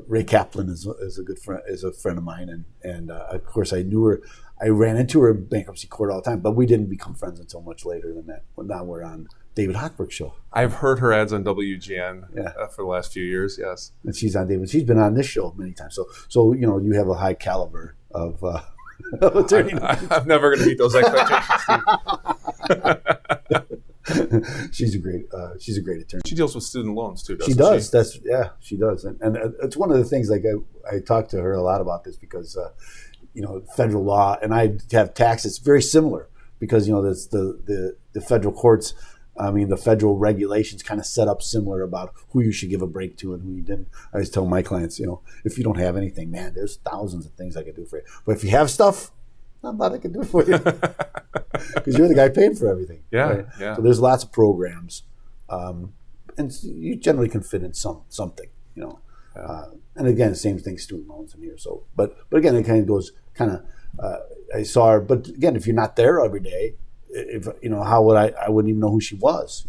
Ray Kaplan is a good friend, is a friend of mine, and of course I knew her. I ran into her in bankruptcy court all the time, but we didn't become friends until much later than that. Well, now we're on David Hochberg's show. I've heard her ads on WGN Yeah. For the last few years. Yes, And she's on David. She's been on this show many times. So you have a high caliber of attorney. I'm never going to meet those expectations, Steve. She's a great attorney. She deals with student loans too, doesn't She does. She does. And it's one of the things. Like I talked to her a lot about this because federal law, and I have taxes very similar because that's the federal courts. I mean, the federal regulations kind of set up similar about who you should give a break to and who you didn't. I always tell my clients, if you don't have anything, man, there's thousands of things I can do for you. But if you have stuff, not a lot I can do for you because you're the guy paying for everything. Yeah, right? yeah. So there's lots of programs, and you generally can fit in something, and again, same thing, student loans in here. So, but again, it kind of goes I saw her, but again, if you're not there every day. If how would I wouldn't even know who she was.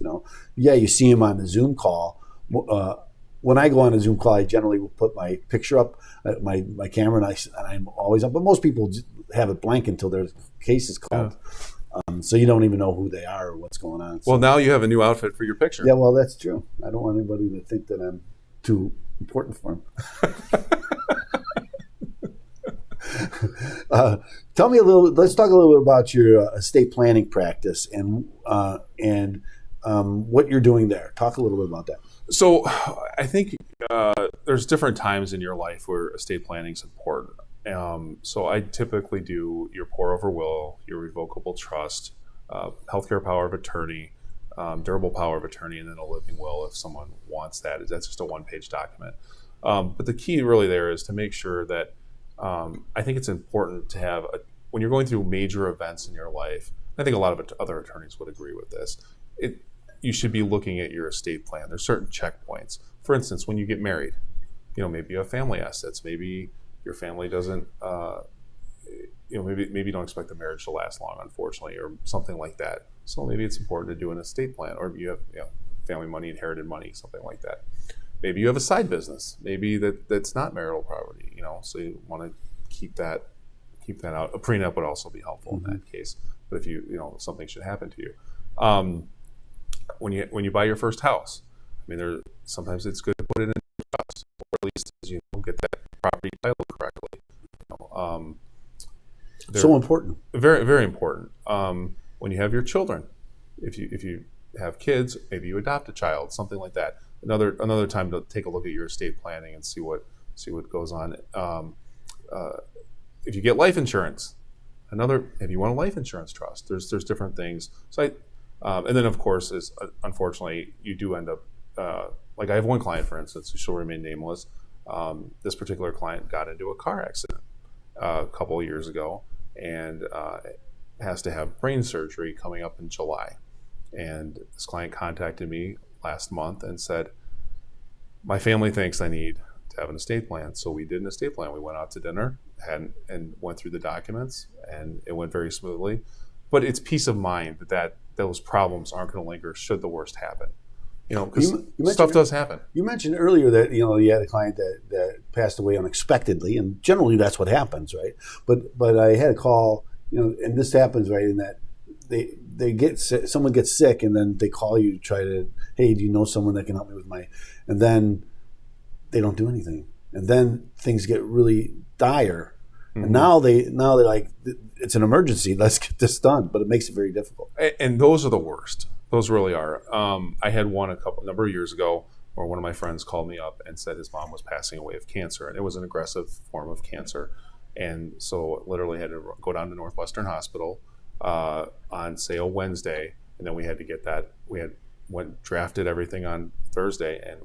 Yeah, you see him on the Zoom call. When I go on a Zoom call, I generally will put my picture up, my camera, and I'm always up. But most people have it blank until their case is called, so you don't even know who they are or what's going on. So, Well, now you have a new outfit for your picture. yeah, well, that's true. I don't want anybody to think that I'm too important for them. Tell me let's talk a little bit about your estate planning practice and what you're doing there. Talk a little bit about that. So I think there's different times in your life where estate planning is important. So I typically do your pour-over will, your revocable trust, healthcare power of attorney, durable power of attorney, and then a living will if someone wants that. That's just a one-page document. But the key really there is to make sure that I think it's important to have, when you're going through major events in your life, I think a lot of other attorneys would agree with this, you should be looking at your estate plan. There's certain checkpoints. For instance, when you get married, maybe you have family assets, maybe your family doesn't, maybe you don't expect the marriage to last long, unfortunately, or something like that. So maybe it's important to do an estate plan, or you have family money, inherited money, something like that. Maybe you have a side business. Maybe that's not marital property, so you want to keep that out. A prenup would also be helpful in that case. But if something should happen to you, when you buy your first house, I mean, sometimes it's good to put it in a trust, or at least get that property titled correctly. So important. Very, very important. When you have your children, if you have kids, maybe you adopt a child, something like that. Another time to take a look at your estate planning and see what goes on. If you get life insurance, if you want a life insurance trust, there's different things. So and then of course unfortunately you do end up like I have one client, for instance, who shall remain nameless. This particular client got into a car accident a couple of years ago and has to have brain surgery coming up in July. And this client contacted me last month and said, my family thinks I need to have an estate plan. So we did an estate plan. We went out to dinner and went through the documents, and it went very smoothly. But it's peace of mind that those problems aren't going to linger should the worst happen. Because stuff does happen. You mentioned earlier that you had a client that passed away unexpectedly, and generally that's what happens, right? But I had a call, and this happens, right, in that they get sick, someone gets sick, and then they call you to try to, hey, do you know someone that can help me with and then they don't do anything, and then things get really dire, and now they're like, it's an emergency, let's get this done, but it makes it very difficult. And those are the worst. Those really are. I had one a number of years ago where one of my friends called me up and said his mom was passing away of cancer, and it was an aggressive form of cancer, and so literally had to go down to Northwestern Hospital on, say, a Wednesday, and then we had to get that. We drafted everything on Thursday and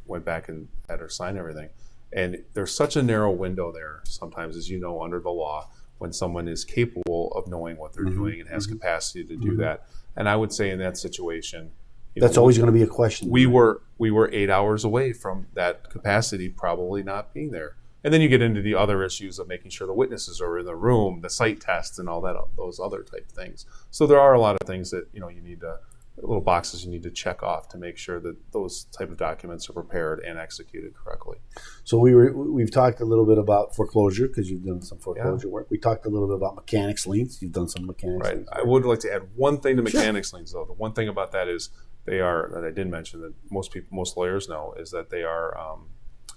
went back and had her sign everything. And there's such a narrow window there sometimes, as you know, under the law, when someone is capable of knowing what they're doing and has capacity to do that. And I would say in that situation, that's always going to be a question. We were 8 hours away from that capacity probably not being there. And then you get into the other issues of making sure the witnesses are in the room, the site tests, and all that, those other type things. So there are a lot of things that you need to little boxes you need to check off to make sure that those type of documents are prepared and executed correctly. So we've talked a little bit about foreclosure because you've done some foreclosure work. We talked a little bit about mechanics liens. You've done some mechanics liens. I would like to add one thing to mechanics liens, though. The one thing about that is that I didn't mention that most lawyers know is that they are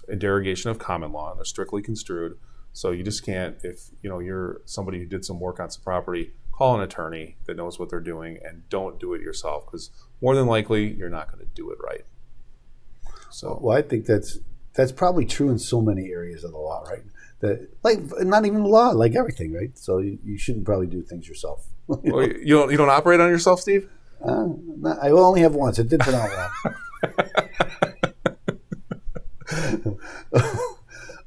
a derogation of common law and they're strictly construed. So you just can't, if you're somebody who did some work on some property, call an attorney that knows what they're doing and don't do it yourself, because more than likely you're not going to do it right. So, well, I think that's probably true in so many areas of the law, right? That, like, not even the law, like everything, right? So you shouldn't probably do things yourself. Well, you don't operate on yourself, Steve? I only have once. It did turn out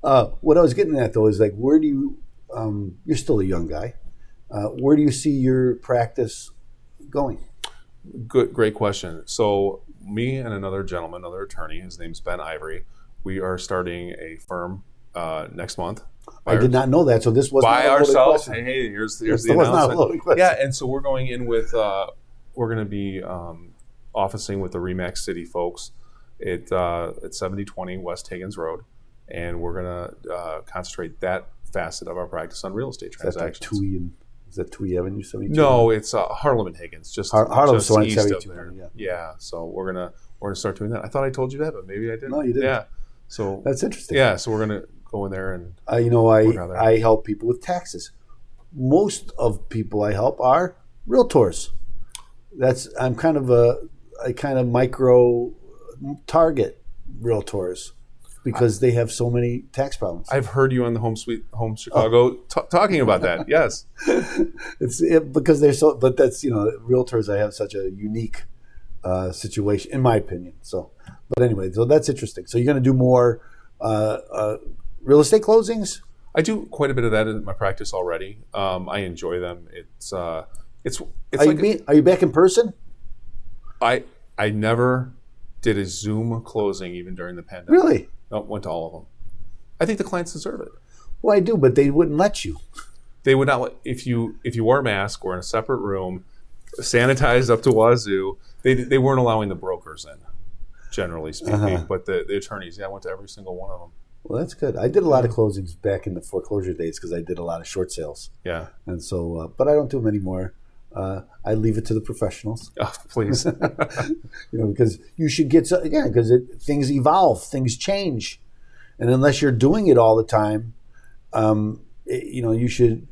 well. What I was getting at though is like, where do you? You're still a young guy. Where do you see your practice going? Great question. So me and another attorney, his name's Ben Ivory, we are starting a firm next month. I did not know that, so this was by ourselves. Hey, here's the announcement. Yeah, and so we're going in with we're going to be officing with the Remax City folks at 7020 West Higgins Road, and we're going to concentrate that facet of our practice on real estate transactions. Is that Twee Avenue 72? No, it's Harlem and Higgins, just Harlem's just east of 72. there. Yeah. So we're gonna start doing that. I thought I told you that, but maybe I didn't. No, you didn't. Yeah. So that's interesting. Yeah. So we're gonna go in there and I help people with taxes. Most of people I help are realtors. I'm kind of micro target realtors because they have so many tax problems. I've heard you on the Home Chicago talking about that. Yes, because they're so. But that's realtors. I have such a unique situation, in my opinion. So, but anyway, so that's interesting. So you're going to do more real estate closings? I do quite a bit of that in my practice already. I enjoy them. Are you back in person? I never did a Zoom closing even during the pandemic. Really? No, went to all of them. I think the clients deserve it. Well, I do, but they wouldn't let you. They would not let, if you wore a mask or in a separate room, sanitized up to wazoo. They weren't allowing the brokers in, generally speaking. But the attorneys, I went to every single one of them. Well, that's good. I did a lot of closings back in the foreclosure days because I did a lot of short sales. Yeah. And so, but I don't do them anymore. I leave it to the professionals. Oh, please. Because you should get because things evolve, things change, and unless you're doing it all the time, you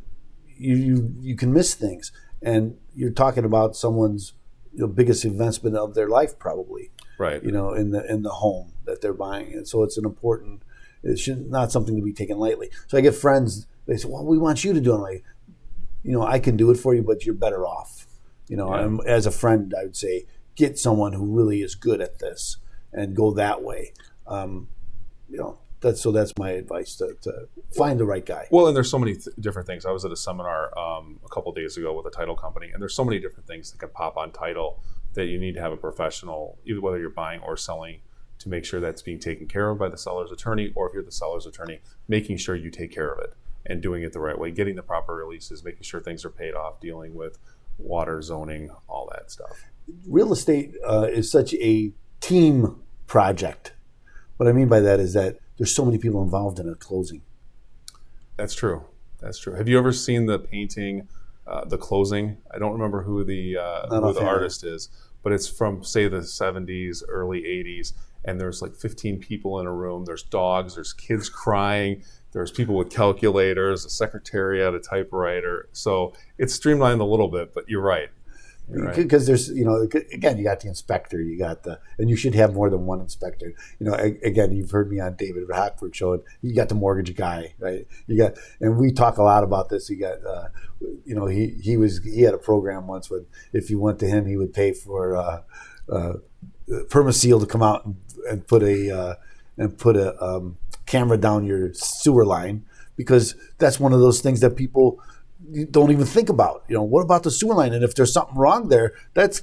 can miss things. And you're talking about someone's biggest investment of their life, probably. Right. In the home that they're buying, and so it's not something to be taken lightly. So I get friends. They say, "Well, we want you to do it." I'm like, I can do it for you, but you're better off. And as a friend, I would say, get someone who really is good at this and go that way. That's my advice to find the right guy. Well, and there's so many different things. I was at a seminar a couple of days ago with a title company, and there's so many different things that can pop on title that you need to have a professional, either whether you're buying or selling, to make sure that's being taken care of by the seller's attorney, or if you're the seller's attorney, making sure you take care of it and doing it the right way, getting the proper releases, making sure things are paid off, dealing with water, zoning, all that stuff. Real estate is such a team project. What I mean by that is that there's so many people involved in a closing. That's true. Have you ever seen the painting, The Closing? I don't remember who the artist is, but it's from, say, the 70s, early 80s, and there's like 15 people in a room. There's dogs, there's kids crying, there's people with calculators, a secretariat, a typewriter. So it's streamlined a little bit, but you're right. Because there's, again, you got the inspector, and you should have more than one inspector. Again, you've heard me on David Rockford show, you got the mortgage guy, right? And we talk a lot about this. You got, he had a program once when if you went to him, he would pay for Permaseal to come out and put a camera down your sewer line, because that's one of those things that people don't even think about. What about the sewer line? And if there's something wrong there, that's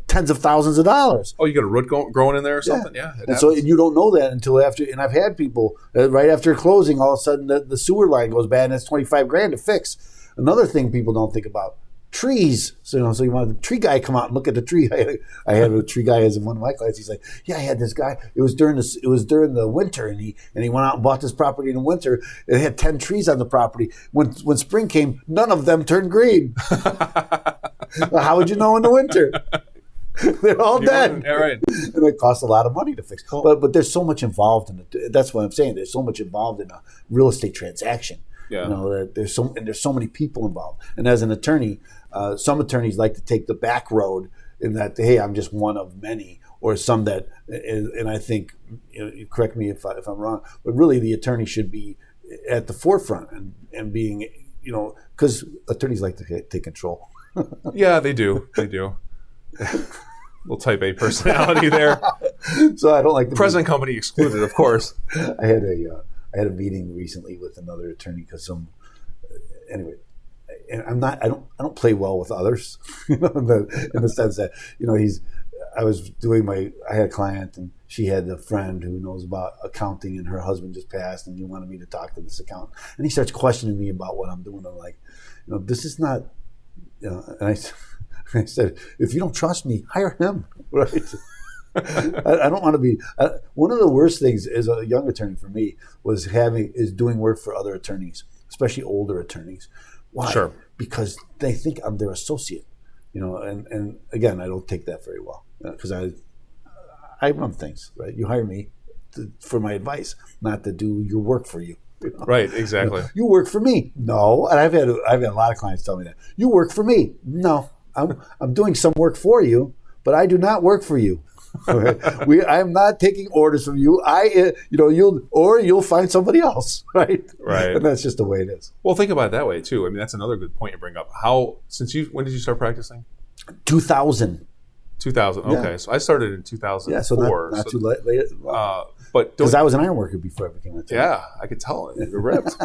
tens of thousands of dollars. Oh, you got a root growing in there or something? Yeah. And so you don't know that until after. And I've had people right after closing, all of a sudden the sewer line goes bad, and it's $25,000 to fix. Another thing people don't think about: trees. So you wanted the tree guy to come out and look at the tree. I had a tree guy as in one of my clients. He's like, yeah, I had this guy. It was during the winter, and he went out and bought this property in the winter. It had 10 trees on the property. When spring came, none of them turned green. Well, how would you know in the winter? They're all dead. Yeah, right. And it costs a lot of money to fix. But there's so much involved in it. That's what I'm saying. There's so much involved in a real estate transaction. Yeah. That there's so many people involved. And as an attorney, some attorneys like to take the back road in that, hey, I'm just one of many, or some that, and I think, you correct me if I'm wrong, but really the attorney should be at the forefront and being, because attorneys like to take control. Yeah, they do. Little type A personality there. So I don't like the present company excluded, of course. I had a meeting recently with another attorney because anyway, and I don't play well with others, in the sense that I had a client and she had a friend who knows about accounting and her husband just passed and he wanted me to talk to this accountant and he starts questioning me about what I'm doing. I'm like, this is not, and I said, if you don't trust me, hire him, right? I don't want to be. One of the worst things as a young attorney for me is doing work for other attorneys, especially older attorneys. Why? Sure. Because they think I'm their associate, and again, I don't take that very well because I run things, right? You hire me for my advice, not to do your work for you. Right, exactly. You work for me. No, and I've had a lot of clients tell me that. You work for me. No, I'm doing some work for you, but I do not work for you. I'm not taking orders from you. You'll find somebody else, right? Right. And that's just the way it is. Well, think about it that way too. I mean, that's another good point you bring up. When did you start practicing? 2000. 2000. Okay, yeah. So I started in 2004. Yeah, so not too late. But because I was an iron worker before I became an attorney. Yeah, I could tell it. You're ripped.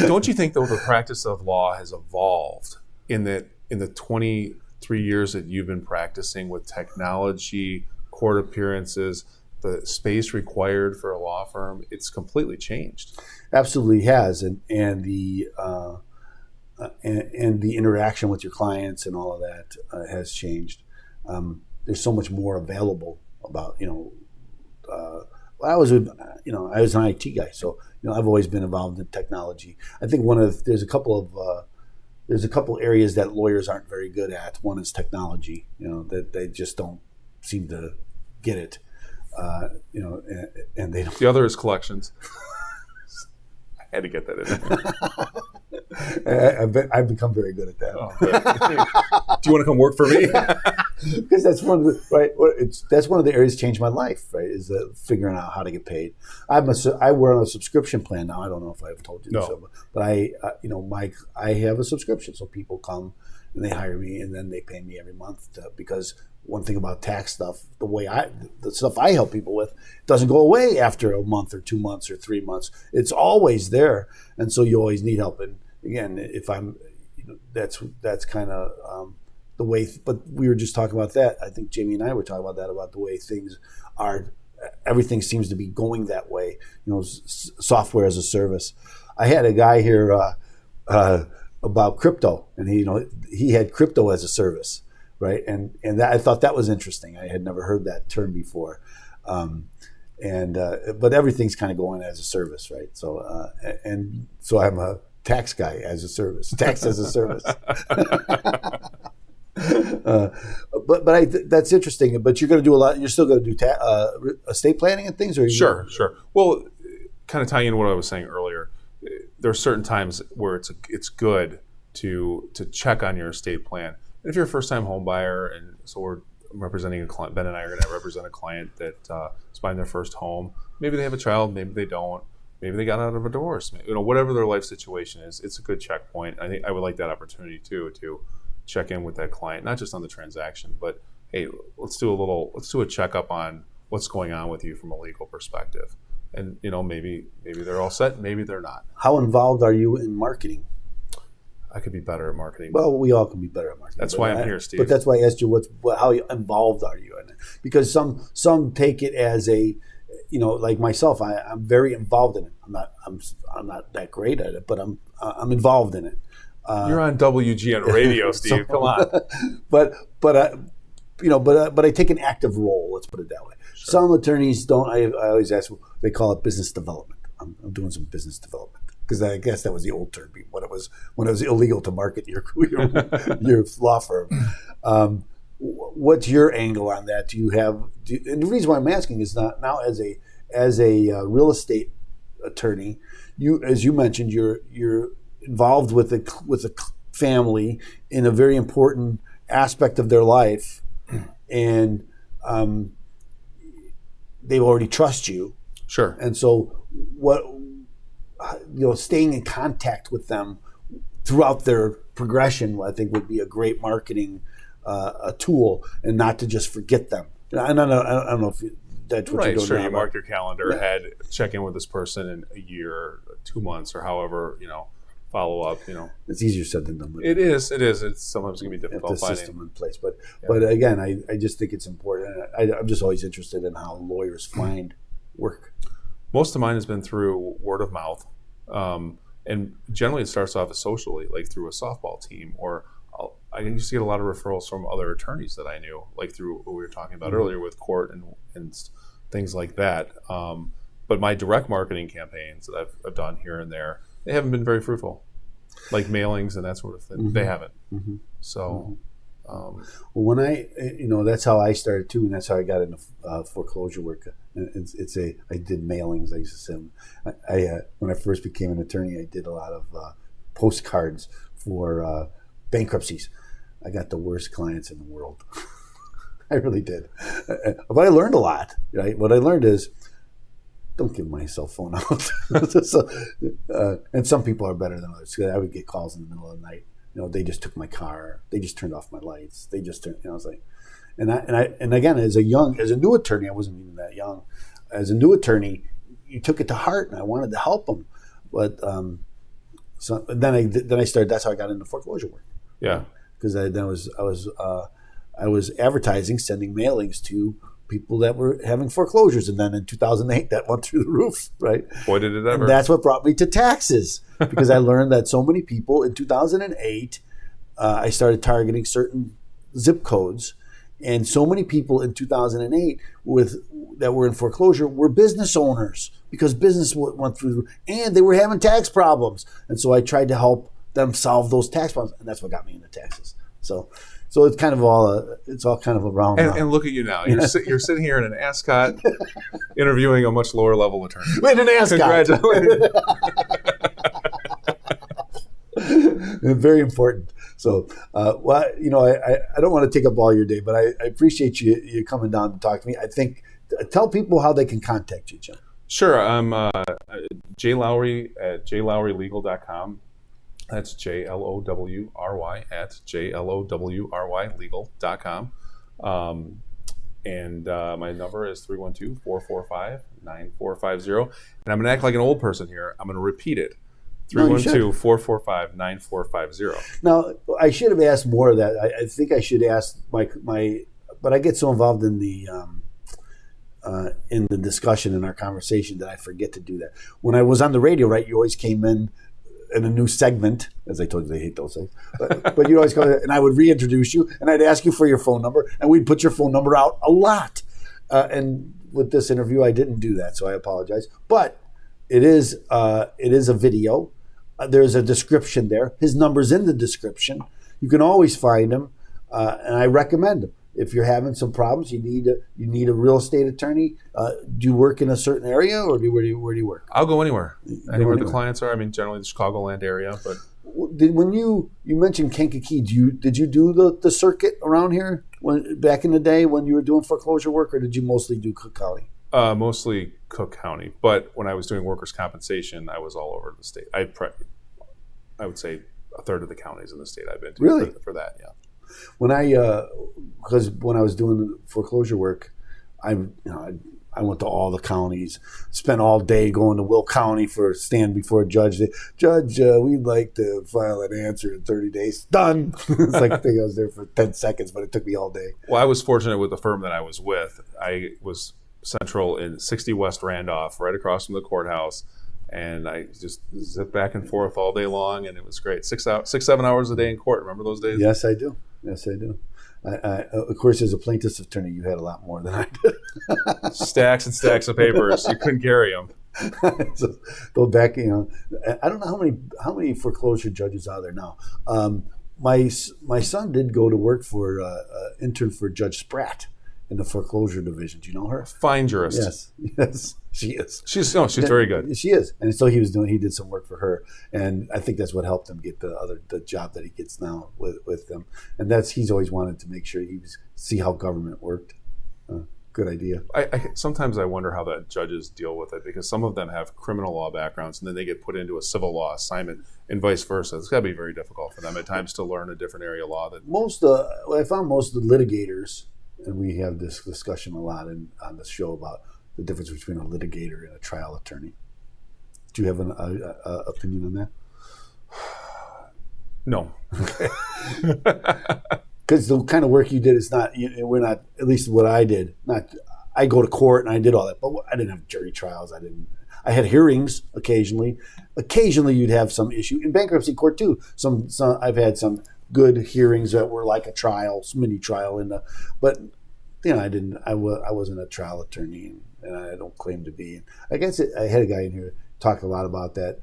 Don't you think though the practice of law has evolved in the 23 years that you've been practicing with technology, court appearances, the space required for a law firm? It's completely changed. Absolutely has, and the interaction with your clients and all of that has changed. There's so much more available about I was an IT guy, so I've always been involved in technology. I think there's a couple areas that lawyers aren't very good at. One is technology, that they just don't seem to get it, and they don't. The other is collections. I had to get that in there. I've become very good at that. Oh, do you want to come work for me? Because that's one of the areas that changed my life. Right, is figuring out how to get paid. I work on a subscription plan now. I don't know if I've told you this, but I have a subscription, so people come and they hire me, and then they pay me every month because one thing about tax stuff, the stuff I help people with doesn't go away after a month or 2 months or 3 months. It's always there, and so you always need help. And again, if I'm, that's kind of the way. But we were just talking about that. I think Jamie and I were talking about that, about the way things are. Everything seems to be going that way. Software as a service. I had a guy here about crypto, and he had crypto as a service. Right, and that, I thought that was interesting. I had never heard that term before, but everything's kind of going as a service, right? So so I'm a tax guy as a service, tax as a service. But that's interesting. But you're going to do a lot. You're still going to do estate planning and things, or sure. Well, kind of tying in what I was saying earlier, there are certain times where it's good to check on your estate plan. If you're a first-time home buyer, and so we're representing a client, Ben and I are going to represent a client that is buying their first home. Maybe they have a child, maybe they don't. Maybe they got out of a divorce. Whatever their life situation is, it's a good checkpoint. I think I would like that opportunity too, to check in with that client, not just on the transaction, but hey, let's do a checkup on what's going on with you from a legal perspective. And maybe they're all set, maybe they're not. How involved are you in marketing? I could be better at marketing. Well, we all can be better at marketing. That's why I'm here, Steve. But that's why I asked you how involved are you in it? Because some take it as a, like myself, I'm very involved in it. I'm not that great at it, but I'm involved in it. You're on WGN radio, Steve. Come on. but I take an active role. Let's put it that way. Sure. Some attorneys don't. I always ask. They call it business development. I'm doing some business development because I guess that was the old term when it was illegal to market your law firm. What's your angle on that? And the reason why I'm asking is not now as a real estate attorney. As you mentioned, you're involved with a family in a very important aspect of their life, and they already trust you. Sure. And so, staying in contact with them throughout their progression, I think, would be a great marketing a tool, and not to just forget them. I don't know if that's what you're doing. Sure. Now, You mark your calendar ahead, check in with this person in a year, 2 months, or however, follow up. It's easier said than done. It is. It's sometimes going to be difficult the finding system in place, but again, I just think it's important. I'm just always interested in how lawyers find work. Most of mine has been through word of mouth, and generally it starts off as socially, like through a softball team, or I used to get a lot of referrals from other attorneys that I knew, like through what we were talking about earlier with court and things like that. But my direct marketing campaigns that I've done here and there, they haven't been very fruitful, like mailings and that sort of thing. Mm-hmm. They haven't. Mm-hmm. So, when that's how I started too, and that's how I got into foreclosure work. I did mailings. I used to send. When I first became an attorney, I did a lot of postcards for bankruptcies. I got the worst clients in the world. I really did, but I learned a lot. Right? What I learned is, don't give my cell phone out. And some people are better than others. I would get calls in the middle of the night. They just took my car. They just turned off my lights. They just turned. I was like, and again, as a new attorney, I wasn't even that young. As a new attorney, you took it to heart, and I wanted to help them. But then I started. That's how I got into foreclosure work. Yeah, because I was advertising, sending mailings to people that were having foreclosures, and then in 2008 that went through the roof, right? Boy, did it ever. And that's what brought me to taxes, because I learned that so many people in 2008, I started targeting certain zip codes, and so many people in 2008 that were in foreclosure were business owners, because business went through the roof, and they were having tax problems, and so I tried to help them solve those tax problems, and that's what got me into taxes. So it's kind of all kind of around. And look at you now. You're sitting here in an ascot interviewing a much lower level attorney. Wait, an ascot. Congratulations. Very important. So, I don't want to take up all your day, but I appreciate you coming down to talk to me. I think, tell people how they can contact you, Jim. Sure. I'm J Lowry at jlowrylegal.com. That's JLOWRY at JLOWRYlegal.com. And my number is 312-445-9450. And I'm going to act like an old person here. I'm going to repeat it. 312-445-9450. Now, I should have asked more of that. I think I should ask my but I get so involved in the discussion, in our conversation, that I forget to do that. When I was on the radio, right, you always came in a new segment, as I told you, they hate those things. But you always come in, and I would reintroduce you, and I'd ask you for your phone number, and we'd put your phone number out a lot. And with this interview, I didn't do that, so I apologize. But it is a video. There's a description there. His number's in the description. You can always find him, and I recommend him. If you're having some problems, you need a real estate attorney. Do you work in a certain area, or where do you work? I'll go anywhere. Anywhere the clients are. I mean, generally the Chicagoland area. But when you mentioned Kankakee, did you do the circuit around here back in the day when you were doing foreclosure work, or did you mostly do Cook County? Mostly Cook County. But when I was doing workers' compensation, I was all over the state. I would say a third of the counties in the state I've been to. Really? For that, yeah. Because when I was doing foreclosure work, I went to all the counties, spent all day going to Will County stand before a judge. Judge, we'd like to file an answer in 30 days. Done. It's like I think I was there for 10 seconds, but it took me all day. Well, I was fortunate with the firm that I was with. I was central in 60 West Randolph, right across from the courthouse. And I just zipped back and forth all day long, and it was great. 7 hours a day in court. Remember those days? Yes, I do. Yes, I do. Of course, as a plaintiff's attorney, you had a lot more than I did. Stacks and stacks of papers. You couldn't carry them. So go back, I don't know how many foreclosure judges are there now. My son did go to work for intern for Judge Spratt in the foreclosure division. Do you know her? Fine jurist. Yes, she is. She's very good. She is, and so he did some work for her, and I think that's what helped him get the job that he gets now with them. And he's always wanted to make sure see how government worked. Good idea. Sometimes I wonder how the judges deal with it, because some of them have criminal law backgrounds and then they get put into a civil law assignment and vice versa. It's got to be very difficult for them at times to learn a different area of law. I found most of the litigators, and we have this discussion a lot on the show about the difference between a litigator and a trial attorney. Do you have an opinion on that? No. Because the kind of work you did is not, we're not, at least what I did, I go to court and I did all that, but I didn't have jury trials. I had hearings occasionally. Occasionally you'd have some issue. In bankruptcy court too, I've had some good hearings that were like a trial, mini trial, but I wasn't a trial attorney, and I don't claim to be. I guess I had a guy in here talk a lot about that.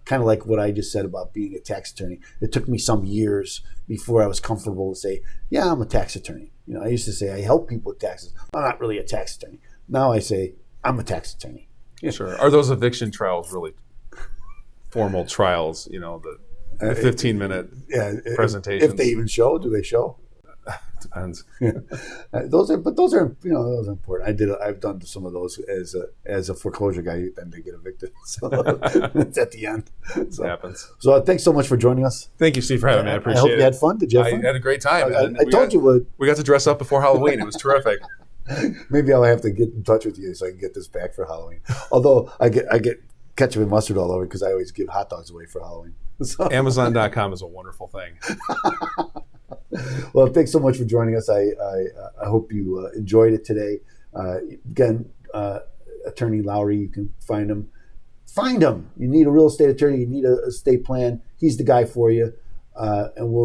Kind of like what I just said about being a tax attorney. It took me some years before I was comfortable to say, yeah, I'm a tax attorney. I used to say I help people with taxes. I'm not really a tax attorney. Now I say I'm a tax attorney. Sure. Are those eviction trials really formal trials? The 15-minute presentations. If they even show, do they show? Depends. Those are important. I've done some of those as a foreclosure guy. Then they get evicted. So it's at the end. So, it happens. So thanks so much for joining us. Thank you, Steve, for having me. I appreciate it. I hope you had fun. Did you have fun? I had a great time. I told you would. We got to dress up before Halloween. It was terrific. Maybe I'll have to get in touch with you so I can get this back for Halloween. Although I get ketchup and mustard all over because I always give hot dogs away for Halloween. So. Amazon.com is a wonderful thing. Well, thanks so much for joining us. I hope you enjoyed it today. Again, Attorney Lowry, you can find him. Find him. You need a real estate attorney. You need a estate plan. He's the guy for you. And we'll